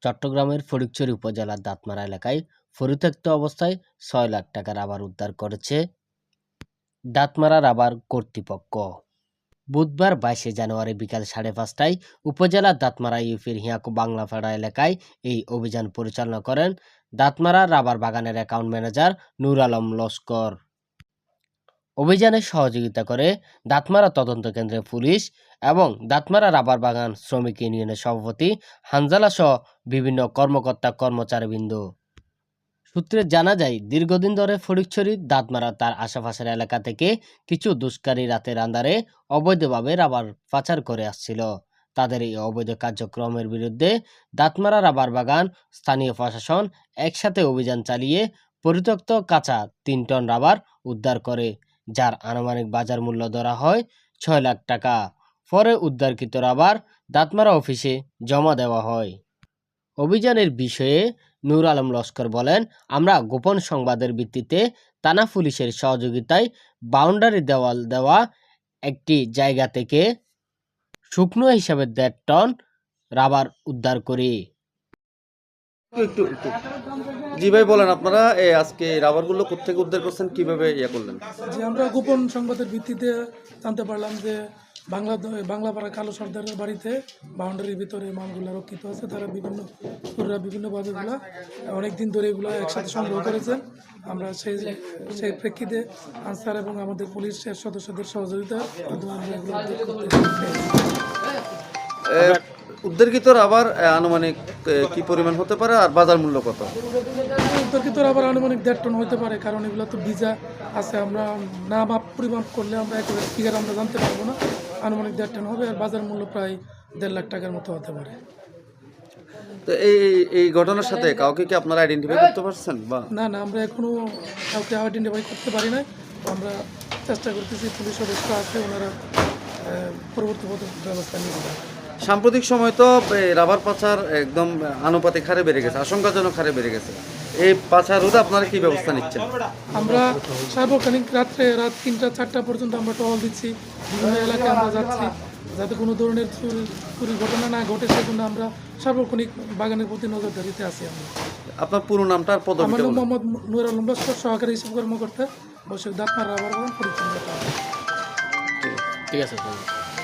চট্টগ্রামের ফটিকছড়ি উপজেলার দাঁতমারা এলাকায় পরিত্যক্ত অবস্থায় ৬ লাখ টাকা রাবার উদ্ধার করেছে দাঁতমারা রাবার কর্তৃপক্ষ। বুধবার ২২ জানুয়ারি বিকাল ৫:৩০টায় উপজেলার দাঁতমারা ইউপির হিয়াকু বাংলাপাড়া এলাকায় এই অভিযান পরিচালনা করেন দাঁতমারা রাবার বাগানের অ্যাকাউন্ট ম্যানেজার নূর আলম লস্কর। অভিযানে সহযোগিতা করে দাঁতমারা তদন্ত কেন্দ্রের পুলিশ এবং দাঁতমারা রাবার বাগান শ্রমিক ইউনিয়নের সভাপতি হানজালা সহ বিভিন্ন কর্মকর্তা কর্মচারীবৃন্দ। সূত্রে জানা যায়, দীর্ঘদিন ধরে ফটিকছড়ি দাঁতমারা তার আশেপাশের এলাকা থেকে কিছু দুষ্কৃতী রাতের আন্ধারে অবৈধভাবে রাবার পাচার করে আসছিল। তাদের এই অবৈধ কার্যক্রমের বিরুদ্ধে দাঁতমারা রাবার বাগান স্থানীয় প্রশাসন একসাথে অভিযান চালিয়ে পরিত্যক্ত কাঁচা ৩ টন রাবার উদ্ধার করে, যার আনুমানিক বাজার মূল্য ধরা হয় ৬ লাখ টাকা। পরে উদ্ধারকৃত রাবার দাঁতমারা অফিসে জমা দেওয়া হয়। অভিযানের বিষয়ে নূর আলম লস্কর বলেন, আমরা গোপন সংবাদের ভিত্তিতে থানা পুলিশের সহযোগিতায় বাউন্ডারি দেওয়াল দেওয়া একটি জায়গা থেকে শুকনো হিসাবে ১.৫ টন রাবার উদ্ধার করি। জি ভাই বলেন, আপনারা আজকে রাবারগুলো কোত্থেকে উদ্ধার করছেন, কিভাবে করলেন? যে আমরা গোপন সংবাদের ভিত্তিতে জানতে পারলাম যে বাংলাপাড়া কালো সর্দারের বাড়িতে বাউন্ডারির ভিতরে মালগুলো রক্ষিত আছে। তারা বিভিন্নভাবে এগুলো অনেকদিন ধরে এগুলো একসাথে সংগ্রহ করেছেন। আমরা সেই প্রেক্ষিতে আনসার এবং আমাদের পুলিশের সদস্যদের সহযোগিতা উদ্ধারকৃত রাবার আনুমানিক কি পরিমাণ হতে পারে আর বাজার মূল্য কত? উদ্ধারকৃত রাবার আনুমানিক ১.৫ টন হতে পারে, কারণ এগুলো তো ভিজা আছে। আমরা না পরিমাপ করলে আমরা একেবারে ফিগার আমরা জানতে পারবো না। আনুমানিক ১.৫ টন হবে, আর বাজার মূল্য প্রায় ১.৫ লাখ টাকার মতো হতে পারে। তো এই ঘটনার সাথে কাউকে কি আপনারা আইডেন্টিফাই করতে পারছেন? বা না, আমরা এখনো কাউকে আইডেন্টিফাই করতে পারি নাই। আমরা চেষ্টা করতেছি, পুলিশ সদস্য আছে, ওনারা পরবর্তী ব্যবস্থা নিয়ে। সাম্প্রতিক সময় তো রাবার পাচার একদম আনুপাতিক হারে বেড়ে গেছে, আশঙ্কাজনক হারে বেড়ে গেছে। এই পাচার রোধে আপনারা কি ব্যবস্থা নিচ্ছেন? আমরা সার্বক্ষণিক রাত ৩টা-৪টা পর্যন্ত আমরা টহল দিচ্ছি, বিভিন্ন এলাকায় আমরা যাচ্ছি, যাতে কোনো ধরনের চুরির ঘটনা না ঘটে সেজন্য আমরা সার্বক্ষণিক বাগানের প্রতি নজরদারিতে আছি। আপনার পুরো নামটা আর পদবি? আমার নাম মোহাম্মদ নূর আলম লস্কর, সহকারী হিসাব কর্মকর্তা, বসে দাঁতমারা রাবার বাগান, ফটিকছড়ি। ঠিক আছে।